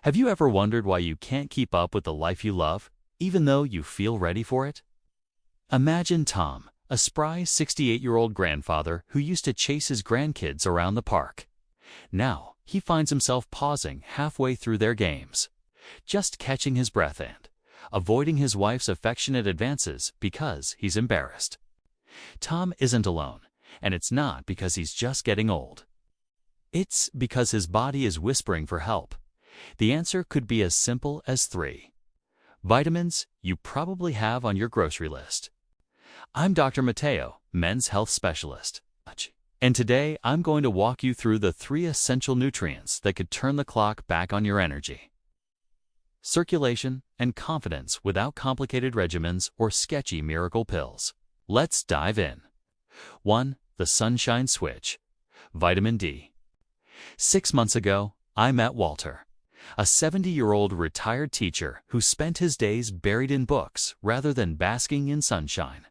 Have you ever wondered why you can't keep up with the life you love, even though you feel ready for it? Imagine Tom, a spry 68-year-old grandfather who used to chase his grandkids around the park. Now, he finds himself pausing halfway through their games, just catching his breath and avoiding his wife's affectionate advances because he's embarrassed. Tom isn't alone, and it's not because he's just getting old. It's because his body is whispering for help. The answer could be as simple as 3 vitamins you probably have on your grocery list. I'm Dr. Mateo, men's health specialist, and today I'm going to walk you through the 3 essential nutrients that could turn the clock back on your energy. Circulation and confidence without complicated regimens or sketchy miracle pills. Let's dive in. 1. The sunshine switch. Vitamin D. 6 months ago, I met Walter, a 70-year-old retired teacher who spent his days buried in books rather than basking in sunshine.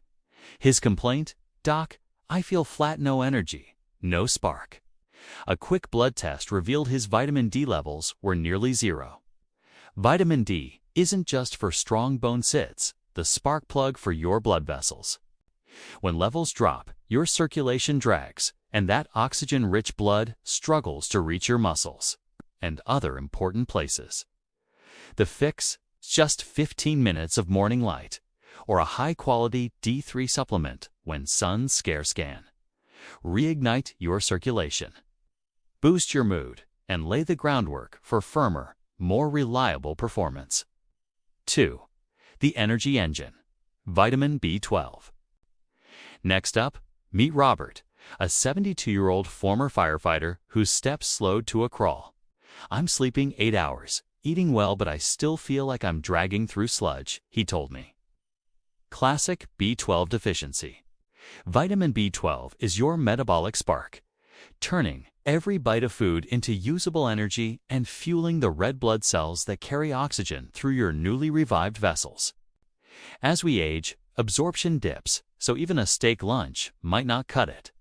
His complaint? Doc, I feel flat, no energy, no spark. A quick blood test revealed his vitamin D levels were nearly 0. Vitamin D isn't just for strong bone, it's the spark plug for your blood vessels. When levels drop, your circulation drags, and that oxygen-rich blood struggles to reach your muscles and other important places. The fix? Just 15 minutes of morning light, or a high-quality D3 supplement when sun's scarce can. Reignite your circulation, boost your mood, and lay the groundwork for firmer, more reliable performance. 2. The energy engine. Vitamin B12. Next up, meet Robert, a 72-year-old former firefighter whose steps slowed to a crawl. I'm sleeping 8 hours, eating well, but I still feel like I'm dragging through sludge, he told me. Classic B12 deficiency. Vitamin B12 is your metabolic spark, turning every bite of food into usable energy and fueling the red blood cells that carry oxygen through your newly revived vessels. As we age, absorption dips, so even a steak lunch might not cut it.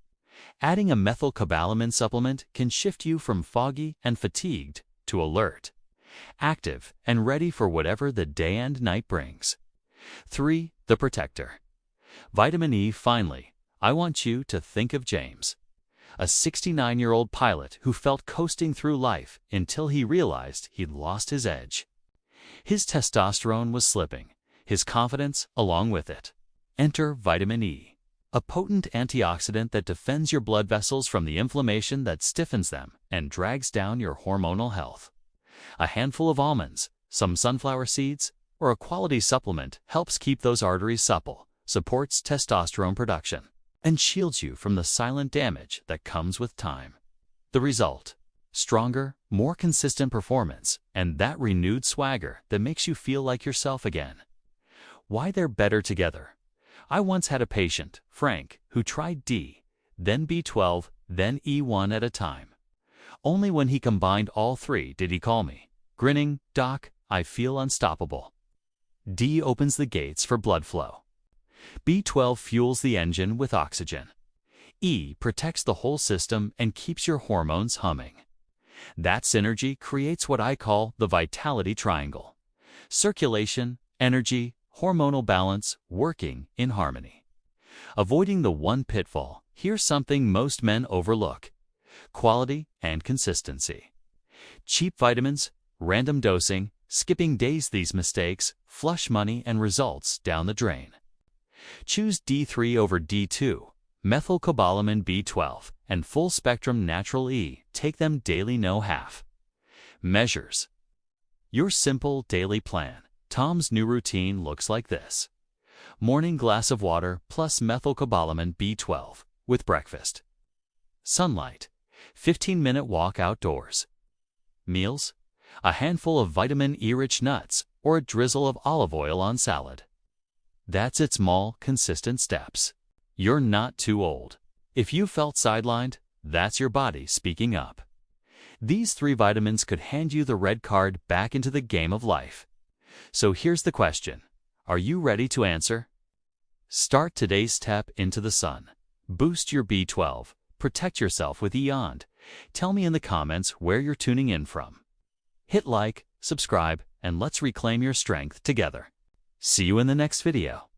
Adding a methylcobalamin supplement can shift you from foggy and fatigued to alert, active, and ready for whatever the day and night brings. 3. The protector. Vitamin E. Finally, I want you to think of James, a 69-year-old pilot who felt coasting through life until he realized he'd lost his edge. His testosterone was slipping, his confidence along with it. Enter vitamin E, a potent antioxidant that defends your blood vessels from the inflammation that stiffens them and drags down your hormonal health. A handful of almonds, some sunflower seeds, or a quality supplement helps keep those arteries supple, supports testosterone production, and shields you from the silent damage that comes with time. The result? Stronger, more consistent performance, and that renewed swagger that makes you feel like yourself again. Why they're better together? I once had a patient, Frank, who tried D, then B12, then E1 at a time. Only when he combined all 3 did he call me, grinning, "Doc, I feel unstoppable." D opens the gates for blood flow. B12 fuels the engine with oxygen. E protects the whole system and keeps your hormones humming. That synergy creates what I call the vitality triangle: circulation, energy, hormonal balance working in harmony. Avoiding the one pitfall, here's something most men overlook: quality and consistency. Cheap vitamins, random dosing, skipping days. These mistakes flush money and results down the drain. Choose D3 over D2, methylcobalamin B12, and full-spectrum natural E. Take them daily, no half measures. Your simple daily plan. Tom's new routine looks like this: morning glass of water plus methylcobalamin B12 with breakfast. Sunlight, 15-minute walk outdoors. Meals, a handful of vitamin E-rich nuts or a drizzle of olive oil on salad. That's it. Small, consistent steps. You're not too old. If you felt sidelined, that's your body speaking up. These 3 vitamins could hand you the red card back into the game of life. So here's the question. Are you ready to answer? Start today's step into the sun. Boost your B12. Protect yourself with Eond. Tell me in the comments where you're tuning in from. Hit like, subscribe, and let's reclaim your strength together. See you in the next video.